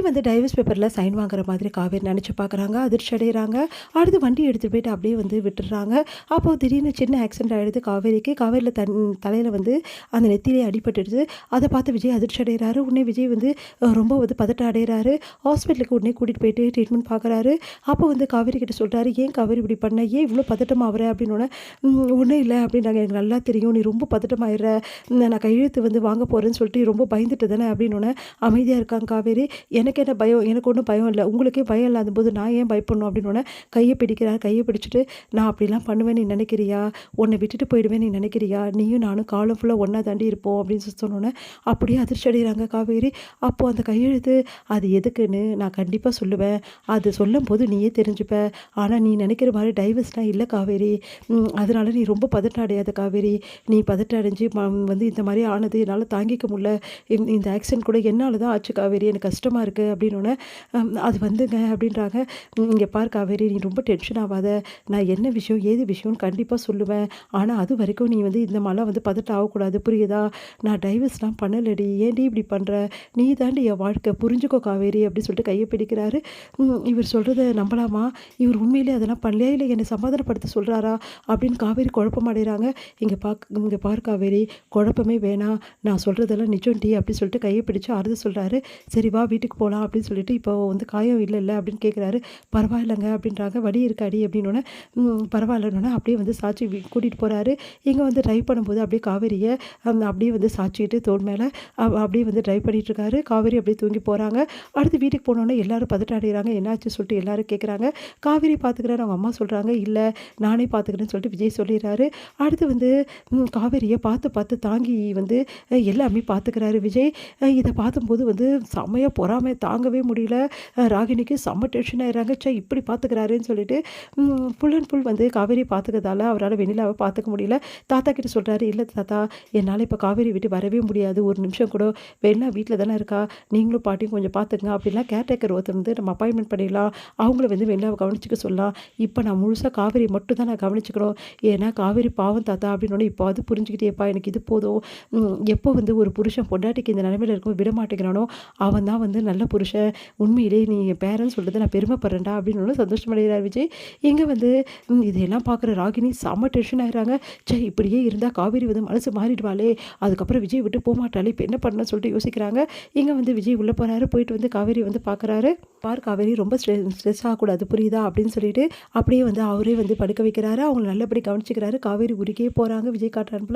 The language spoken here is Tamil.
வந்து டைவர்ஸ் பேப்பரில் சைன் வாங்குற மாதிரி காவேரி நினச்சி பார்க்குறாங்க. அதிர்ச்சி அடைகிறாங்க. அடுத்து வண்டி எடுத்துகிட்டு போயிட்டு அப்படியே வந்து விட்டுடுறாங்க. அப்போது திடீர்னு சின்ன ஆக்சிடென்ட் ஆகிடுது காவேரிக்கு. காவேரியில் தலையில் வந்து அந்த நெத்திலே அடிபட்டுடுது. அதை பார்த்து விஜய் அதிர்ச்சி அடைகிறாரு. உடனே விஜய் வந்து ரொம்ப வந்து பதட்டம் அடைகிறாரு. ஹாஸ்பிட்டலுக்கு உடனே கூட்டிகிட்டு போயிட்டு ட்ரீட்மெண்ட் பார்க்குறாரு. அப்போ வந்து காவேரி கிட்ட சொல்கிறாரு, ஏன் காவேரி இப்படி பண்ண, ஏன் இவ்வளோ பதட்டமாகற அப்படின்னு. ஒன்றும் இல்லை அப்படின்றாங்க. எனக்கு நல்லா தெரியும் நீ ரொம்ப பதட்டமாயிடுற, நான் கையெழுத்து வந்து வாங்க போகிறேன்னு சொல்லிட்டு ரொம்ப பயந்துட்டு தானே அப்படின்னு அமைதியாக இருக்காங்க காவேரி. எனக்கு என்ன பயம், எனக்கு ஒன்றும் பயம் இல்லை, உங்களுக்கே பயம் இல்லாத போது நான் ஏன் பயப்படணும் அப்படின்னு கையை பிடிக்கிறார். கையை பிடிச்சிட்டு, நான் அப்படிலாம் பண்ணுவேன் நீ நினைக்கிறியா, உன்னை விட்டுட்டு போயிடுவேன் நீ நினைக்கிறியா, நீயும் நானும் காலம் ஃபுல்லாக ஒன்றா தாண்டி இருப்போம் அப்படின்னு சொன்னோன்னே அப்படியே அதிர்ச்சி அடைகிறாங்க காவேரி. அப்போது அந்த கையெழுத்து அது எதுக்குன்னு நான் கண்டிப்பாக சொல்லுவேன், அது சொல்லும் போது நீயே தெரிஞ்சுப்ப, ஆனால் நீ நினைக்கிற மாதிரி டைவர்ஸ்லாம் இல்லை காவேரி, அதனால நீ ரொம்ப பதட்டம் அடையாத காவேரி, நீ பதட்டம் அடைஞ்சு வந்து இந்த மாதிரி ஆனது என்னால் தாங்கிக்க முடியல, இந்த ஆக்சிடென்ட் கூட என்னால் தான் ஆச்சு காவேரி, எனக்கு கஷ்டமாக இருக்குது அப்படின்னோடனே அது வந்துங்க அப்படின்றாங்க. இங்கே பார் காவேரி, நீ ரொம்ப டென்ஷன் ஆகாத, நான் என்ன விஷயம் ஏது விஷயம்னு கண்டிப்பாக சொல்லுவேன், ஆனால் அது வரைக்கும் நீ வந்து இந்த மாதிரிலாம் வந்து பதட்டம் ஆகக்கூடாது புரியுதா, நான் டைவர்ஸ்லாம் பண்ணலடி, ஏன்டி இப்படி பண்ணுற, நீ தாண்டி என் வாழ்க்கை, புரிஞ்சுக்கோ காவேரி அப்படின்னு சொல்லிட்டு கையை பிடிக்கிறாரு. இவர் சொல்கிறத நம்பலாமா, இவர் உண்மையிலே அதெல்லாம் பண்ணலையா, இல்லை என்னை சமாதானப்படுத்த சொல்கிறாரா அப்படின்னு காவேரி குழப்பம் அடைகிறாங்க. இங்கே பார் காவேரி, குழப்பமே வேணாம், நான் சொல்கிறதெல்லாம் நிஜம் டி அப்படின்னு சொல்லிட்டு கையை பிடிச்சி ஆறுதல் சொல்கிறாரு. சரி வா வீட்டுக்கு போகலாம் அப்படின்னு சொல்லிட்டு, இப்போ வந்து காயம் இல்லைல்ல அப்படின்னு கேட்குறாரு. பரவாயில்லைங்க அப்படின்றாங்க. வலி இருக்காடி அப்படின்னோடனே பரவாயில்லன்னொன்னே அப்படியே வந்து சாட்சி கூட்டிகிட்டு போகிறாரு. இங்கே வந்து ட்ரைவ் பண்ணும்போது அப்படியே காவேரியை அப்படியே வந்து சாச்சிட்டு தோல் மேலே அப்படியே வந்து ட்ரைவ் பண்ணிகிட்ருக்காரு. காவேரி அப்படியே தூங்கி போகிறாங்க. அடுத்து வீட்டுக்கு போனோன்னே எல்லாரும் பதட்டம் அடைகிறாங்க. என்னாச்சு சொல்லிட்டு எல்லாரும் கேட்குறாங்க. காவேரி பார்த்துக்கிறேன்னு அவங்க அம்மா சொல்கிறாங்க. இல்லை நானே பார்த்துக்கிறேன்னு சொல்லிட்டு விஜய் சொல்லிடுறாரு. அடுத்து வந்து காவேரியை பார்த்து பார்த்து தாங்கி வந்து எல்லாமே பார்த்துக்கிறாரு விஜய். இதை பார்க்கும்போது வந்து செம்மையாக பொறாமை தாங்கவே முடியல. ராகினிக்கு செம்ம டென்ஷன் ஆயிடுறாங்க. இப்படி பார்த்துக்கிறாருன்னு சொல்லிட்டு ஃபுல் அண்ட் ஃபுல் வந்து காவேரி பார்த்துக்கிறதால அவரால் வெண்ணிலாவை பார்த்துக்க முடியல. தாத்தா கிட்ட சொல்கிறாரு, இல்லை தாத்தா என்னால் இப்போ காவேரி விட்டு வரவே முடியாது, ஒரு நிமிஷம் கூட, வெண்ணிலா வீட்டில் தானே இருக்கா, நீங்களும் பாட்டியும் கொஞ்சம் பார்த்துக்குங்க அப்படின்னா கேர்டேக்கர் ஒருத்தர் வந்து நம்ம அப்பாயின்மெண்ட் பண்ணிடலாம், அவங்கள வந்து வெண்ணிலாவை கவனிச்சிக்க சொல்லலாம், இப்போ நான் முழுசாக காவேரி மட்டும் தான் நான் கவனிச்சுக்கணும், ஏன்னா காவேரி பாவம் தாத்தா அப்படின்னு இப்போ அது புரிஞ்சுக்கிட்டேப்பா, எனக்கு இது போதும், எப்போ வந்து ஒரு புருஷன் பொண்டாட்டிக்கு இந்த நிலைமையில் இருக்கும் விட மாட்டேங்கிறானோ அவன் தான் வந்து நல்ல புருஷன், உண்மையிலே நீ என் பேரன்னு சொல்கிறது நான் பெருமைப்படுறேன்டா அப்படின்னு சந்தோஷமடைகிறார் விஜய். இங்கே வந்து இதையெல்லாம் பார்க்குற ராகினி செம்ம டென்ஷன் ஆகிறாங்க. இப்படியே இருந்தால் காவேரி வந்து மனசு மாறிடுவாளே, அதுக்கப்புறம் விஜய் விட்டு போக மாட்டாளே, இப்போ என்ன பண்ணணும்னு சொல்லிட்டு யோசிக்கிறாங்க. இங்கே வந்து விஜய் உள்ளே போகிறாரு. போயிட்டு வந்து காவேரி வந்து பார்க்குறாரு. காவேரி ரொம்ப ஸ்ட்ரெஸ் ஆகக்கூடாது புரியுதா அப்படின்னு சொல்லிட்டு அப்படியே வந்து அவரே வந்து படுக்க வைக்கிறாரு. அவங்க நல்லபடி கவனிச்சிக்கிறாரு. காவேரி உருகே போகிறாங்க. விஜய் காட்டுறாரு.